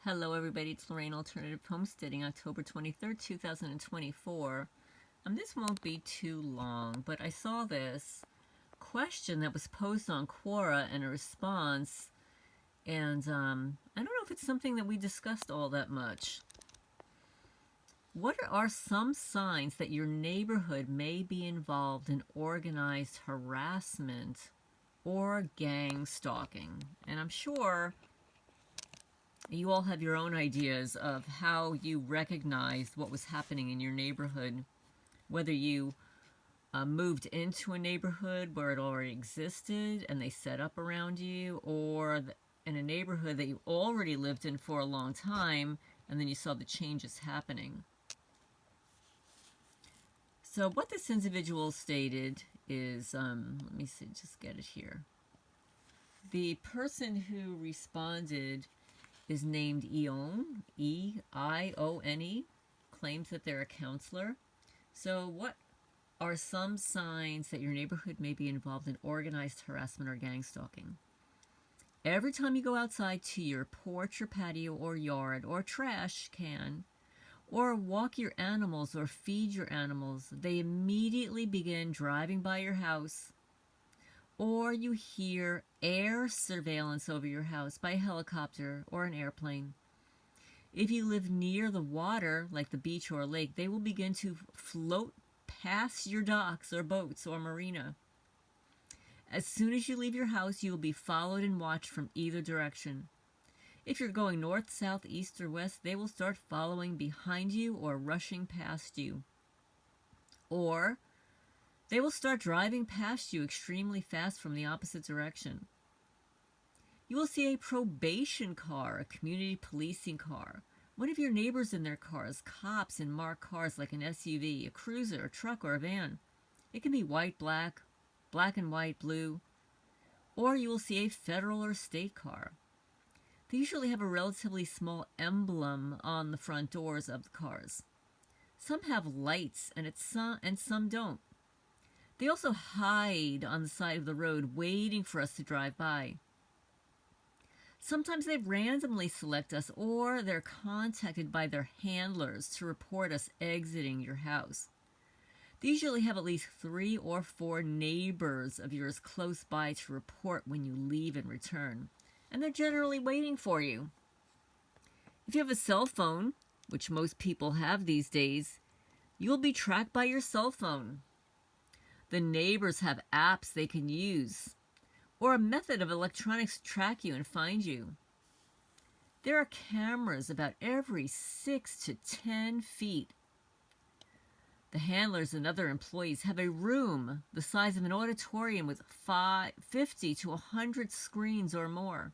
Hello everybody, it's Lorraine Alternative Homesteading, October 23rd, 2024. This won't be too long, but I saw this question that was posed on Quora and a response, and I don't know if it's something that we discussed all that much. What are some signs that your neighborhood may be involved in organized harassment or gang stalking? And I'm sure you all have your own ideas of how you recognized what was happening in your neighborhood, whether you moved into a neighborhood where it already existed and they set up around you, or in a neighborhood that you already lived in for a long time and then you saw the changes happening. So what this individual stated is, let me see, just get it here. The person who responded is named Ione, E-I-O-N-E, claims that they're a counselor. So what are some signs that your neighborhood may be involved in organized harassment or gang stalking? Every time you go outside to your porch or patio or yard or trash can, or walk your animals or feed your animals, they immediately begin driving by your house, or you hear air surveillance over your house by a helicopter or an airplane. If you live near the water, like the beach or a lake, they will begin to float past your docks or boats or marina. As soon as you leave your house, you will be followed and watched from either direction. If you're going north, south, east, or west, they will start following behind you or rushing past you. Or they will start driving past you extremely fast from the opposite direction. You will see a probation car, a community policing car, one of your neighbors in their cars, cops in marked cars like an SUV, a cruiser, a truck, or a van. It can be white, black, black and white, blue. Or you will see a federal or state car. They usually have a relatively small emblem on the front doors of the cars. Some have lights and some don't. They also hide on the side of the road, waiting for us to drive by. Sometimes they randomly select us, or they're contacted by their handlers to report us exiting your house. They usually have at least 3 or 4 neighbors of yours close by to report when you leave and return, and they're generally waiting for you. If you have a cell phone, which most people have these days, you will be tracked by your cell phone. The neighbors have apps they can use, or a method of electronics to track you and find you. There are cameras about every 6 to 10 feet. The handlers and other employees have a room the size of an auditorium with 50 to 100 screens or more.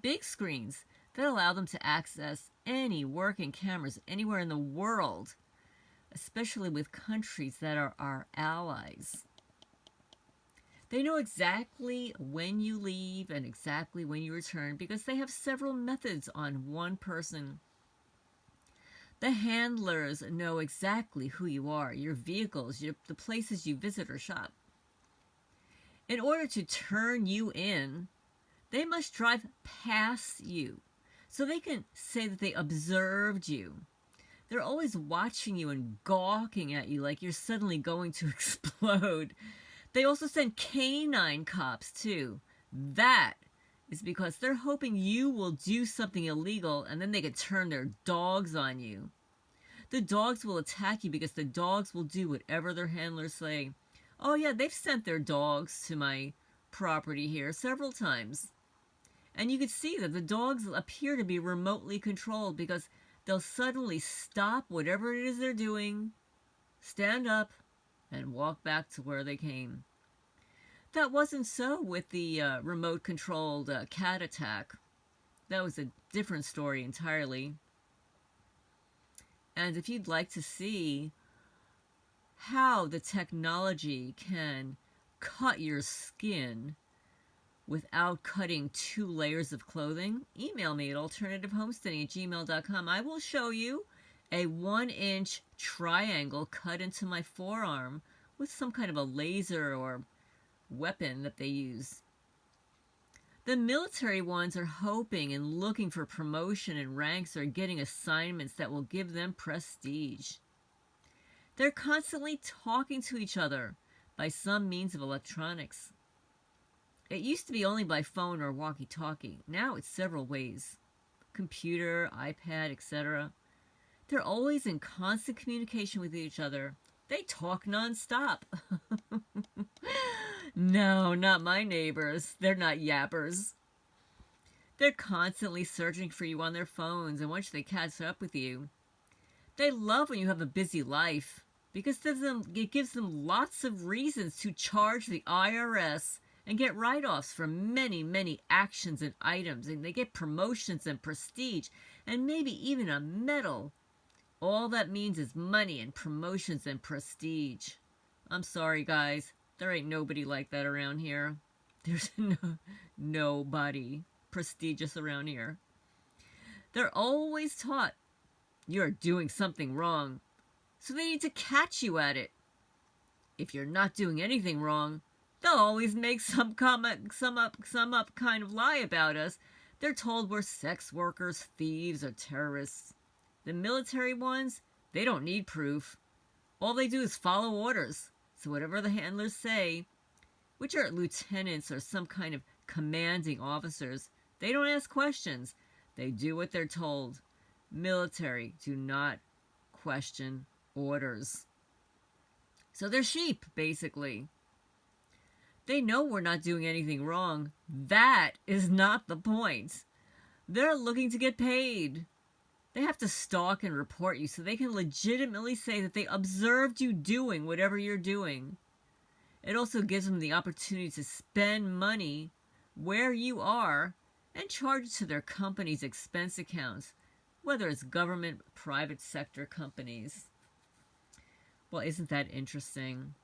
Big screens that allow them to access any working cameras anywhere in the world, especially with countries that are our allies. They know exactly when you leave and exactly when you return because they have several methods on one person. The handlers know exactly who you are, your vehicles, the places you visit or shop. In order to turn you in, they must drive past you so they can say that they observed you. They're always watching you and gawking at you like you're suddenly going to explode. They also send canine cops too. That is because they're hoping you will do something illegal and then they can turn their dogs on you. The dogs will attack you because the dogs will do whatever their handlers say. Oh yeah, they've sent their dogs to my property here several times. And you can see that the dogs appear to be remotely controlled because they'll suddenly stop whatever it is they're doing, stand up, and walk back to where they came. That wasn't so with the remote-controlled cat attack. That was a different story entirely. And if you'd like to see how the technology can cut your skin without cutting 2 layers of clothing, email me at alternativehomesteading@gmail.com. I will show you a 1-inch triangle cut into my forearm with some kind of a laser or weapon that they use. The military ones are hoping and looking for promotion and ranks or getting assignments that will give them prestige. They're constantly talking to each other by some means of electronics. It used to be only by phone or walkie-talkie. Now it's several ways. Computer, iPad, etc. They're always in constant communication with each other. They talk nonstop. No, not my neighbors. They're not yappers. They're constantly searching for you on their phones, and once they catch up with you, they love when you have a busy life because it gives them lots of reasons to charge the IRS and get write-offs for many, many actions and items, and they get promotions and prestige, and maybe even a medal. All that means is money and promotions and prestige. I'm sorry, guys. There ain't nobody like that around here. There's nobody prestigious around here. They're always taught you're doing something wrong, so they need to catch you at it. If you're not doing anything wrong, they'll always make some up kind of lie about us. They're told we're sex workers, thieves, or terrorists. The military ones, they don't need proof. All they do is follow orders. So whatever the handlers say, which are lieutenants or some kind of commanding officers, they don't ask questions. They do what they're told. Military do not question orders. So they're sheep, basically. They know we're not doing anything wrong. That is not the point. They're looking to get paid. They have to stalk and report you so they can legitimately say that they observed you doing whatever you're doing. It also gives them the opportunity to spend money where you are and charge it to their company's expense accounts, whether it's government or private sector companies. Well, isn't that interesting?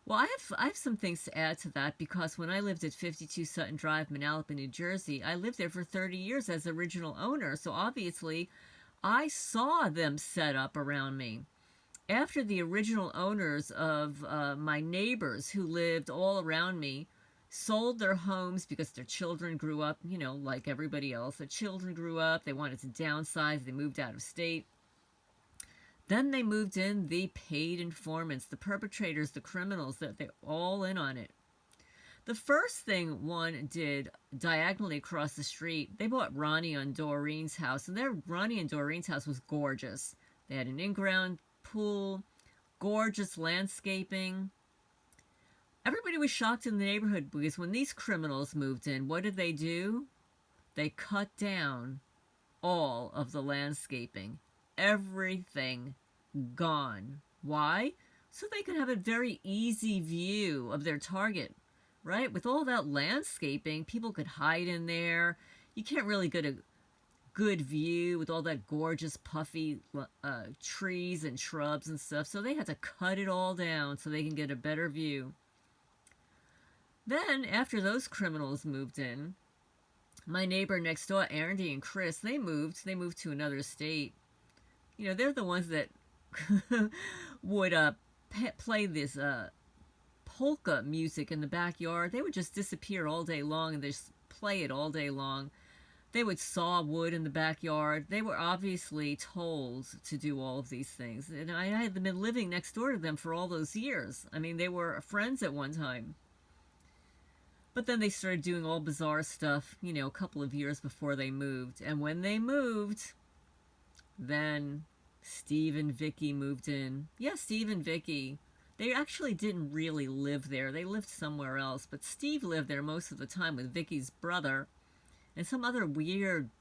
Well, I have some things to add to that because when I lived at 52 Sutton Drive, Manalapan, New Jersey, I lived there for 30 years as original owner. So obviously, I saw them set up around me. After the original owners of my neighbors who lived all around me sold their homes because their children grew up, like everybody else. The children grew up, they wanted to downsize, they moved out of state. Then they moved in the paid informants, the perpetrators, the criminals, that they're all in on it. The first thing one did diagonally across the street, they bought Ronnie and Doreen's house, and Ronnie and Doreen's house was gorgeous. They had an in-ground pool, gorgeous landscaping. Everybody was shocked in the neighborhood because when these criminals moved in, what did they do? They cut down all of the landscaping. Everything gone. Why? So they could have a very easy view of their target, right? With all that landscaping, people could hide in there. You can't really get a good view with all that gorgeous puffy trees and shrubs and stuff. So they had to cut it all down so they can get a better view. Then, after those criminals moved in, my neighbor next door, Andy and Chris, they moved to another state. They're the ones that would play this polka music in the backyard. They would just disappear all day long and just play it all day long. They would saw wood in the backyard. They were obviously told to do all of these things. And I had been living next door to them for all those years. I mean, they were friends at one time. But then they started doing all bizarre stuff, a couple of years before they moved. And when they moved, then Steve and Vicky moved in. Yeah, Steve and Vicky. They actually didn't really live there. They lived somewhere else. But Steve lived there most of the time with Vicky's brother and some other weird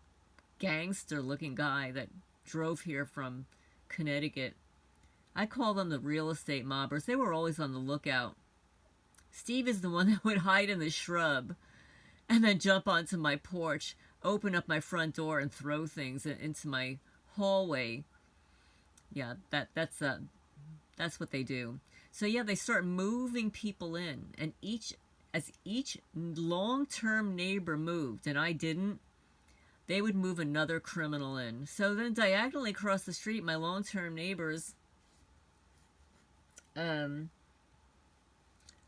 gangster-looking guy that drove here from Connecticut. I call them the real estate mobbers. They were always on the lookout. Steve is the one that would hide in the shrub and then jump onto my porch, open up my front door, and throw things into my hallway. Yeah, that's what they do. So yeah, they start moving people in, and as each long-term neighbor moved, and I didn't, they would move another criminal in. So then diagonally across the street, my long-term neighbors,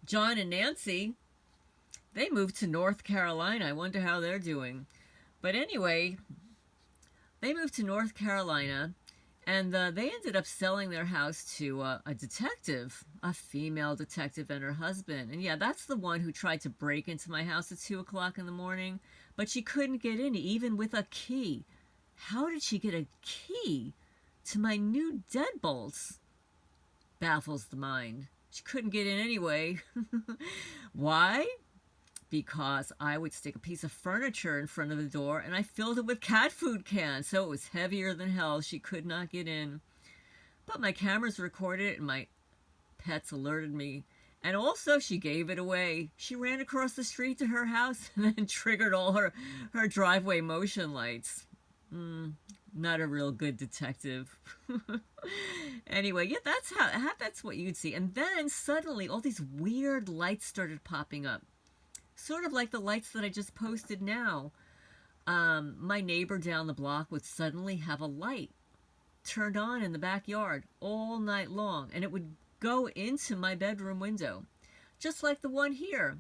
John and Nancy, They moved to North Carolina. I wonder how they're doing. But anyway, they moved to North Carolina, and they ended up selling their house to a detective, a female detective, and her husband. And yeah, that's the one who tried to break into my house at 2 o'clock in the morning, but she couldn't get in, even with a key. How did she get a key to my new deadbolts? Baffles the mind. She couldn't get in anyway. Why? Because I would stick a piece of furniture in front of the door and I filled it with cat food cans, so it was heavier than hell. She could not get in. But my cameras recorded it and my pets alerted me. And also she gave it away. She ran across the street to her house and then triggered all her driveway motion lights. Not a real good detective. Anyway, yeah, that's what you'd see. And then suddenly all these weird lights started popping up. Sort of like the lights that I just posted now. My neighbor down the block would suddenly have a light turned on in the backyard all night long, and it would go into my bedroom window, just like the one here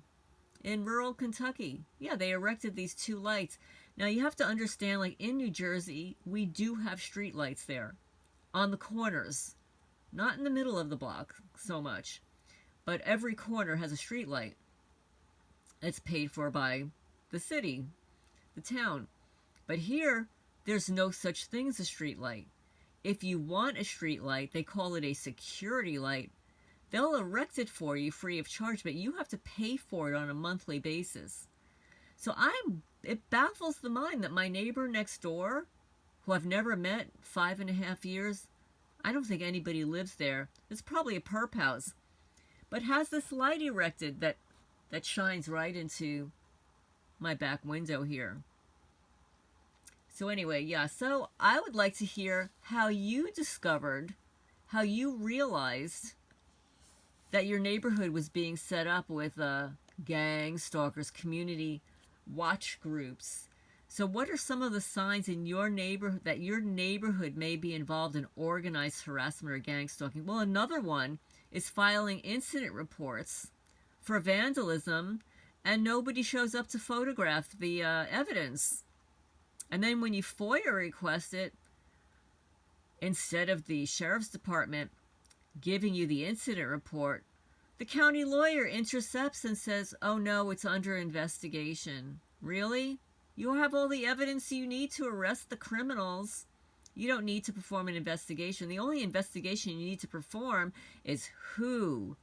in rural Kentucky. Yeah, they erected these two lights. Now you have to understand, like in New Jersey, we do have street lights there on the corners, not in the middle of the block so much, but every corner has a street light. It's paid for by the city, the town. But here, there's no such thing as a street light. If you want a street light, they call it a security light. They'll erect it for you free of charge, but you have to pay for it on a monthly basis. So it baffles the mind that my neighbor next door, who I've never met, 5.5 years, I don't think anybody lives there. It's probably a perp house, but has this light erected that shines right into my back window here. So anyway, yeah, so I would like to hear how you discovered, how you realized that your neighborhood was being set up with gang stalkers, community watch groups. So what are some of the signs in your neighborhood that your neighborhood may be involved in organized harassment or gang stalking? Well, another one is filing incident reports for vandalism, and nobody shows up to photograph the evidence. And then when you FOIA request it, instead of the sheriff's department giving you the incident report, the county lawyer intercepts and says, oh no, it's under investigation. Really? You have all the evidence you need to arrest the criminals. You don't need to perform an investigation. The only investigation you need to perform is who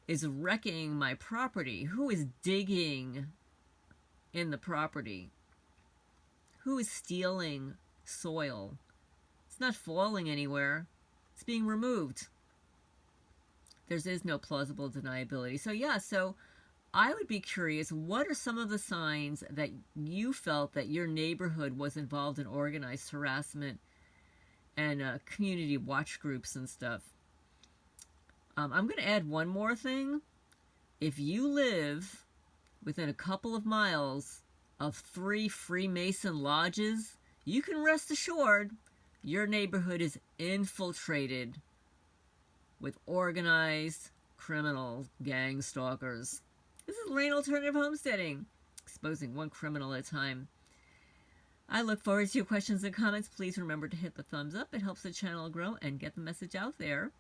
is wrecking my property, who is digging in the property, who is stealing soil. It's not falling anywhere. It's being removed. There is no plausible deniability. So yeah, so I would be curious, what are some of the signs that you felt that your neighborhood was involved in organized harassment and community watch groups and stuff? I'm going to add one more thing. If you live within a couple of miles of 3 Freemason lodges, you can rest assured your neighborhood is infiltrated with organized criminal gang stalkers. This is Lorraine Alternative Homesteading, exposing one criminal at a time. I look forward to your questions and comments. Please remember to hit the thumbs up. It helps the channel grow and get the message out there.